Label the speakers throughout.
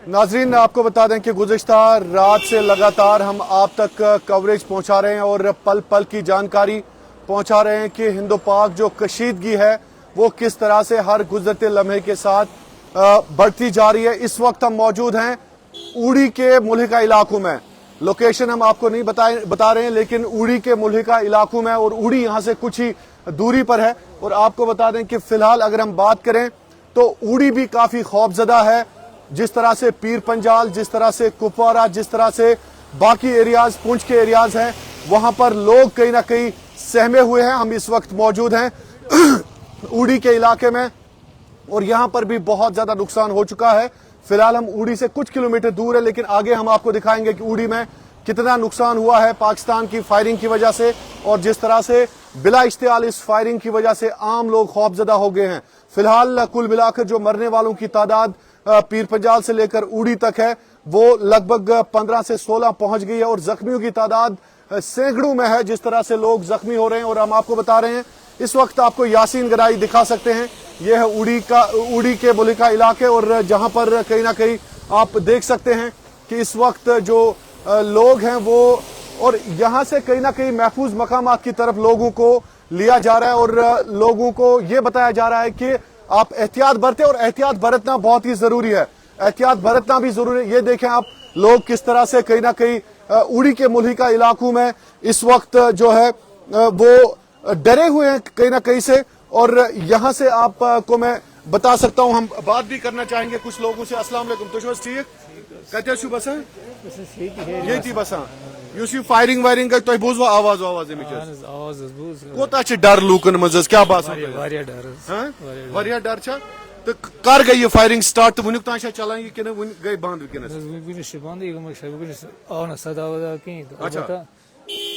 Speaker 1: नाजरीन, आपको बता दें कि गुज़िश्ता रात से लगातार हम आप तक कवरेज पहुंचा रहे हैं और पल पल की जानकारी पहुंचा रहे हैं कि हिंदो पाक जो कशीदगी है वो किस तरह से हर गुजरते लम्हे के साथ बढ़ती जा रही है। इस वक्त हम मौजूद हैं उड़ी के मुल्हिका इलाकों में। लोकेशन हम आपको नहीं बता रहे हैं, लेकिन उड़ी के मुल्हिका इलाकों में, और उड़ी यहाँ से कुछ ही दूरी पर है। और आपको बता दें कि फिलहाल अगर हम बात करें तो उड़ी भी काफ़ी खौफजदा है। जिस तरह से पीर पंजाल, जिस तरह से कुपवारा, जिस तरह से बाकी एरियाज, पुंछ के एरियाज हैं, वहां पर लोग कहीं ना कहीं सहमे हुए हैं। हम इस वक्त मौजूद हैं उड़ी के इलाके में और यहां पर भी बहुत ज्यादा नुकसान हो चुका है। फिलहाल हम उड़ी से कुछ किलोमीटर दूर है, लेकिन आगे हम आपको दिखाएंगे कि उड़ी में कितना नुकसान हुआ है पाकिस्तान की फायरिंग की वजह से, और जिस तरह से बिला इश्तियाल इस फायरिंग की वजह से आम लोग खौफजदा हो गए हैं। फिलहाल कुल मिलाकर जो मरने वालों की तादाद पीर पंजाल से लेकर उड़ी तक है वो लगभग 15 से 16 पहुंच गई है, और जख्मियों की तादाद सैकड़ों में है। जिस तरह से लोग जख्मी हो रहे हैं, और हम आपको बता रहे हैं इस वक्त आपको यासीन गराई दिखा सकते हैं। यह है उड़ी के मुल्हिका इलाके, और जहां पर कहीं ना कहीं आप देख सकते हैं कि इस वक्त जो लोग हैं वो, और यहां से कहीं ना कहीं महफूज मकामात की तरफ लोगों को लिया जा रहा है, और लोगों को यह बताया जा रहा है कि आप एहतियात बरतें, और एहतियात बरतना बहुत ही जरूरी है। एहतियात बरतना भी जरूरी है। ये देखें आप लोग किस तरह से कहीं ना कहीं उड़ी के मुल्हिका इलाकों में इस वक्त जो है वो डरे हुए हैं कहीं ना कहीं से। और यहां से आपको मैं बता सकता हूं, हम बात भी करना चाहेंगे कुछ लोगों से। अस्सलाम वालेकुम। तो ठीक कहते हैं बस ये थी बस युस ये फायरिंग वायरिंग तो बोझ आवाज कोता डर लूकन मज क्या बात वारिया डर तो कर गई ये फायरिंग स्टार्ट तो वुनिक तान चलान ये कि गई बंद वुनकस
Speaker 2: बंद सदा अच्छा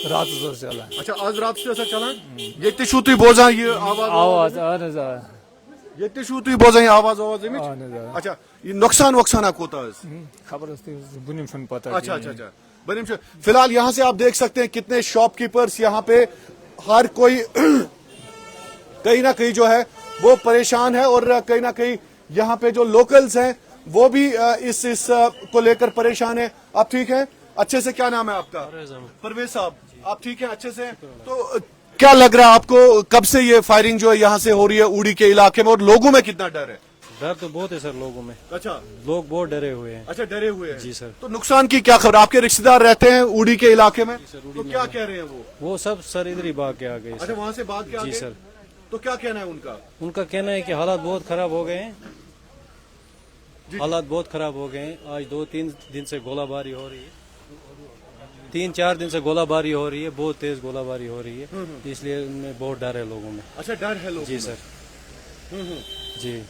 Speaker 2: रात चलान।
Speaker 1: अच्छा आज रात से चलान ये तुम बोझान ये आवाज ये तुम बोझान आवाज अच्छा ये नुकसान वक्सान कोता
Speaker 2: खबर पता।
Speaker 1: अच्छा अच्छा अच्छा बनिम। फिलहाल यहाँ से आप देख सकते हैं कितने शॉपकीपर्स यहाँ पे हर कोई कहीं ना कहीं जो है वो परेशान है, और कहीं ना कहीं यहाँ पे जो लोकल्स हैं वो भी इस को लेकर परेशान है। आप ठीक हैं अच्छे से? क्या नाम है आपका? परवेज साहब। आप ठीक हैं अच्छे से? तो क्या लग रहा है आपको, कब से ये फायरिंग जो है यहाँ से हो रही है उड़ी के इलाके में, और लोगों में कितना डर है?
Speaker 3: डर तो बहुत है सर लोगों में। अच्छा लोग बहुत डरे हुए हैं।
Speaker 1: अच्छा डरे हुए हैं
Speaker 3: जी सर।
Speaker 1: तो नुकसान की क्या खबर? आपके रिश्तेदार रहते हैं उड़ी के इलाके में, तो क्या कह रहे हैं
Speaker 3: वो सब सर इधर ही भाग के आ गए।
Speaker 1: अच्छा वहाँ से भाग के आ गए?
Speaker 3: जी सर।
Speaker 1: तो क्या कहना है उनका?
Speaker 3: उनका कहना है कि हालात बहुत खराब हो गए हैं, हालात बहुत खराब हो गए हैं। आज 2-3 दिन से गोलाबारी हो रही है, 3-4 दिन से गोलाबारी हो रही है, बहुत तेज गोलाबारी हो रही है, इसलिए उनमें बहुत डर है लोगों में।
Speaker 1: अच्छा डर है लोगों
Speaker 3: जी सर। जी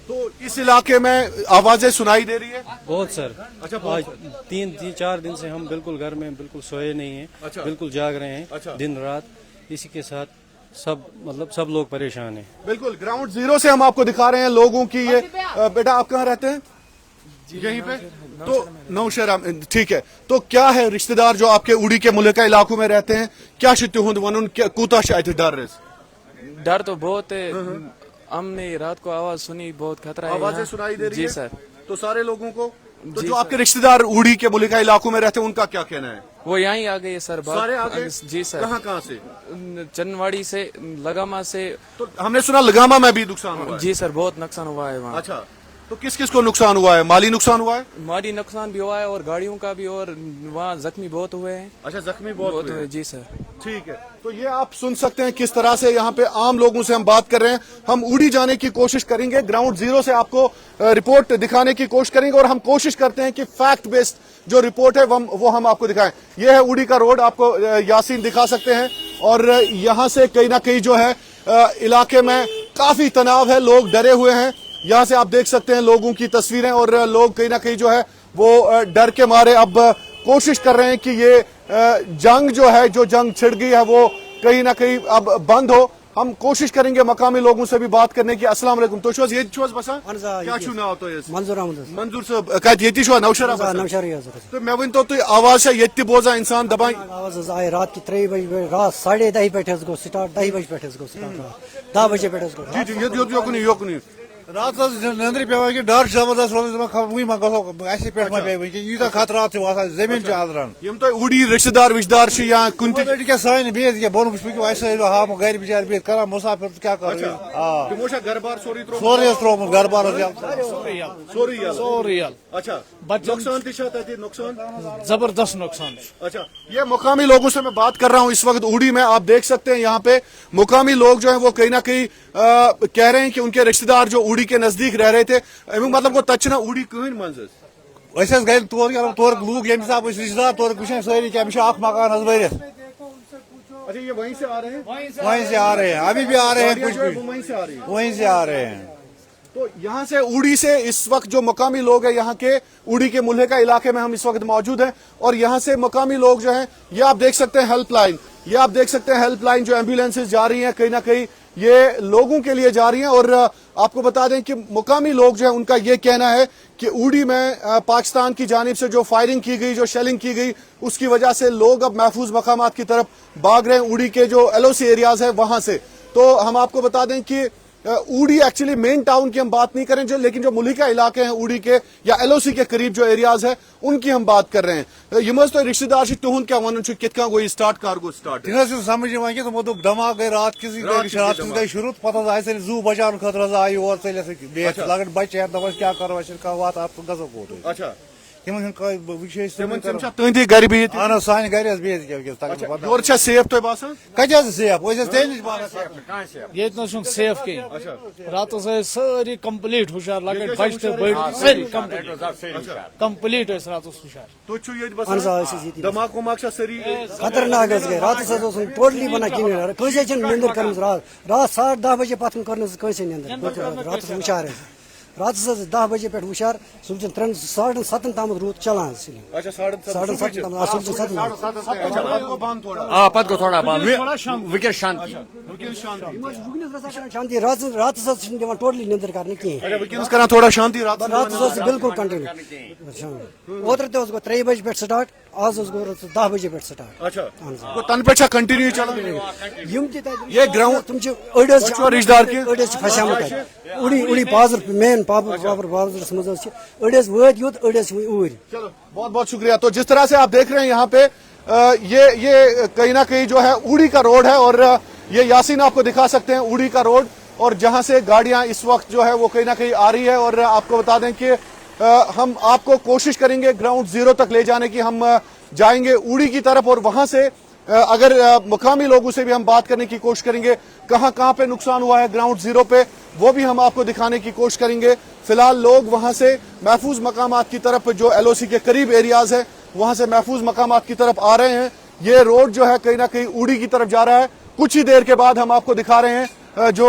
Speaker 1: तो इस इलाके में आवाजें सुनाई दे रही है
Speaker 3: बहुत सर।
Speaker 1: अच्छा
Speaker 3: आज 3-4 दिन से हम बिल्कुल घर में बिल्कुल सोए नहीं हैं। अच्छा। बिल्कुल जाग रहे हैं। अच्छा। दिन रात इसी के साथ सब मतलब सब लोग परेशान हैं।
Speaker 1: बिल्कुल ग्राउंड जीरो से हम आपको दिखा रहे हैं लोगों की ये। बेटा आप कहाँ रहते हैं? यहीं पे? तो नौशहरा। ठीक है, तो क्या है रिश्तेदार जो आपके उड़ी के मुल्हिका इलाकों में रहते हैं, क्या वन कूता शायद
Speaker 4: डर तो बहुत है। हमने रात को आवाज सुनी, बहुत खतरा है।
Speaker 1: आवाजें सुनाई दे रही
Speaker 4: जी
Speaker 1: है?
Speaker 4: सर।
Speaker 1: तो सारे लोगों को, तो जो आपके रिश्तेदार उड़ी के मुल्हिका इलाकों में रहते हैं उनका क्या कहना है?
Speaker 4: वो यहीं आ गए सर।
Speaker 1: सारे आ गए?
Speaker 4: जी सर।
Speaker 1: कहाँ से?
Speaker 4: चंदवाड़ी से, लगामा से।
Speaker 1: तो हमने सुना लगामा में भी नुकसान हुआ है?
Speaker 4: जी सर बहुत नुकसान हुआ है वहाँ।
Speaker 1: अच्छा तो किस किस को नुकसान हुआ है? माली नुकसान हुआ है?
Speaker 4: माली नुकसान भी हुआ है और गाड़ियों का भी, और वहाँ जख्मी बहुत हुए हैं।
Speaker 1: अच्छा जख्मी बहुत हुए?
Speaker 4: जी सर।
Speaker 1: ठीक है, तो ये आप सुन सकते हैं किस तरह से यहाँ पे आम लोगों से हम बात कर रहे हैं। हम उड़ी जाने की कोशिश करेंगे, ग्राउंड जीरो से आपको रिपोर्ट दिखाने की कोशिश करेंगे, और हम कोशिश करते हैं कि फैक्ट बेस्ड जो रिपोर्ट है वो हम आपको दिखाएं। ये है उड़ी का रोड, आपको यासीन दिखा सकते हैं, और यहाँ से कहीं ना कहीं जो है इलाके में काफी तनाव है, लोग डरे हुए हैं। यहाँ से आप देख सकते हैं लोगों की तस्वीरें, और लोग कहीं ना कहीं जो है वो डर के मारे अब कोशिश कर रहे हैं कि ये जंग जो है, जो जंग छिड़ गई है, वो कहीं ना कहीं अब बंद हो। हम कोशिश करेंगे मकामी लोगों से भी बात करने की। अस्सलाम वालेकुम। तो शोज ये शोज बसा क्या चुना होता है?
Speaker 5: मंजूर अहमद।
Speaker 1: मंजूर साहब कहते ये शो नौशहरा तो मैं वन तो आवाज है ये बोझा इंसान दबाई
Speaker 5: आवाज आए रात की 3 बजे, रात 10:30 पे स्टार्ट 10 बजे पे स्टार्ट 10 बजे पे
Speaker 1: जी जी योकनी
Speaker 6: رات نندر پہ ڈر زبردست روزے پہ یوتہ خطرات زمین اندران
Speaker 1: تہ اوڑی رشتہ دار وشدار یا کن
Speaker 6: کیا سان بہت بون وچو ہاں گھر بچار بہت کران مسافر کیا کر
Speaker 1: گھر بار سوری
Speaker 6: سورے ترومت گھر بار
Speaker 1: سوری اچھا نقصان تہ نقصان
Speaker 2: زبردست نقصان.
Speaker 1: اچھا یہ مقامی لوگوں سے میں بات کر رہا ہوں اس وقت اوڑی میں. آپ دیکھ سکتے ہیں یہاں پہ مقامی لوگ جو ہیں وہ کہیں نہ کہیں کہہ رہے ہیں کہ ان کے رشتہ دار جو اوڑی کے نزدیک رہ رہے تھے مطلب وہ تچنا اوڑی کہن منز
Speaker 6: گھر تور لوگ یم حساب رشتہ دار تور وچان ساری کیا اخ مکان ورت.
Speaker 1: اچھا یہ وہیں سے آ رہے ہیں
Speaker 6: وہیں سے آ رہے ہیں ابھی بھی آ رہے ہیں کچھ بھی
Speaker 1: وہیں سے آ رہی ہے
Speaker 6: وہیں سے آ رہے ہیں.
Speaker 1: تو یہاں سے اوڑی سے اس وقت جو مقامی لوگ ہیں یہاں کے اوڑی کے ملحقہ علاقے میں ہم اس وقت موجود ہیں اور یہاں سے مقامی لوگ جو ہیں یہ آپ دیکھ سکتے ہیں ہیلپ لائن جو ایمبولینسز جا رہی ہیں کہیں نہ کہیں یہ لوگوں کے لیے جا رہی ہیں. اور آپ کو بتا دیں کہ مقامی لوگ جو ہیں ان کا یہ کہنا ہے کہ اوڑی میں پاکستان کی جانب سے جو فائرنگ کی گئی جو شیلنگ کی گئی اس کی وجہ سے لوگ اب محفوظ مقامات کی طرف بھاگ رہے ہیں اوڑی کے جو LOC ایریاز ہیں وہاں سے. تو ہم آپ کو بتا دیں کہ اوڑی ایکچولی مین ٹاؤن کی ہم بات نہیں کریں لیکن جو ملحقہ علاقے ہیں اوڑی کے یا LOC کے قریب جو ایریاز ہیں ان کی ہم بات کر رہے ہیں. یہ تو رشتہ دار تہد کیا ون کت کن گو سٹارٹ کر گو سٹارٹ
Speaker 6: سمجھ کہ تمو دوپ دھماکہ گئی رات کس گئی شروع پتہ آئی زو بچان خطر آئی اور ثلتھ لگن بچے دپس کیا کرو وات آپ گھو کوٹ.
Speaker 1: اچھا
Speaker 6: تہندی
Speaker 1: تہندی گھر بہت
Speaker 6: اہن سانہ گھر بہت
Speaker 1: یور چھا سیف تہ باسان
Speaker 6: کتہ سیف تے نش
Speaker 2: یہ سیف کی رات ساری کمپلیٹ ہوشار لگٹ بچ تو بڑ ساری کمپلیٹ رات ہوشار.
Speaker 1: تھی دھماک وماک ساری
Speaker 5: خطرناک گئی رات ٹوٹلی بنا کھین کنسے نندر کر رات 10:30 بجے پتھ کر کنسے نندر رات وشار رات 10 بجے پہ وشار صبح 7:30 تام رود چلان
Speaker 7: پتہ گو تھوڑا بند ونکس شانتی
Speaker 5: شانتی رات دان ٹوٹلی نندر کرنے
Speaker 1: کران تھوڑا شانتی رات
Speaker 5: رات بالکل کنٹینیو اوتر تہ گو 3 بجے پہ سٹارٹ آز گو 10 بجے پہ سٹارٹ.
Speaker 1: اچھا تن پہ کنٹینیو چلان
Speaker 5: یہ
Speaker 1: گراؤنڈ
Speaker 5: تم اڑس
Speaker 1: رشتہ دار کی
Speaker 5: اڑس پھسیامت اوڑی بازر مین بابر بازرس مز اڑس وت یوت اڑس اوور.
Speaker 1: چلو بہت بہت شکریہ. تو جس طرح سے آپ دیکھ رہے ہیں یہاں پہ یہ کہیں نہ کہیں جو ہے اوڑی کا روڈ ہے اور یہ یاسین آپ کو دکھا سکتے ہیں اوڑی کا روڈ اور جہاں سے گاڑیاں اس وقت جو ہے وہ کہیں نہ کہیں آ رہی ہے. اور آپ کو بتا دیں کہ ہم آپ کو کوشش کریں گے گراؤنڈ زیرو تک لے جانے کی. ہم جائیں گے اوڑی کی طرف اور وہاں سے اگر مقامی لوگوں سے بھی ہم بات کرنے کی کوشش کریں گے کہاں پہ نقصان ہوا ہے گراؤنڈ زیرو پہ وہ بھی ہم آپ کو دکھانے کی کوشش کریں گے. فی الحال لوگ وہاں سے محفوظ مقامات کی طرف جو LOC کے قریب ایریاز ہیں وہاں سے محفوظ مقامات کی طرف آ رہے ہیں. یہ روڈ جو ہے کہیں نہ کہیں اوڑی کی طرف جا رہا ہے. کچھ ہی دیر کے بعد ہم آپ کو دکھا رہے ہیں جو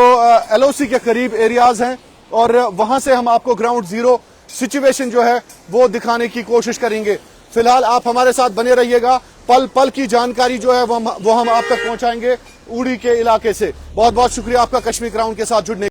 Speaker 1: LOC کے قریب ایریاز ہیں اور وہاں سے ہم آپ کو گراؤنڈ زیرو سچویشن جو ہے وہ دکھانے کی کوشش کریں گے. فی الحال آپ ہمارے ساتھ بنے رہیے گا. پل پل کی جانکاری جو ہے وہ ہم آپ تک پہنچائیں گے اوڑی کے علاقے سے. بہت بہت شکریہ آپ کا کشمیر کراؤن کے ساتھ جڑنے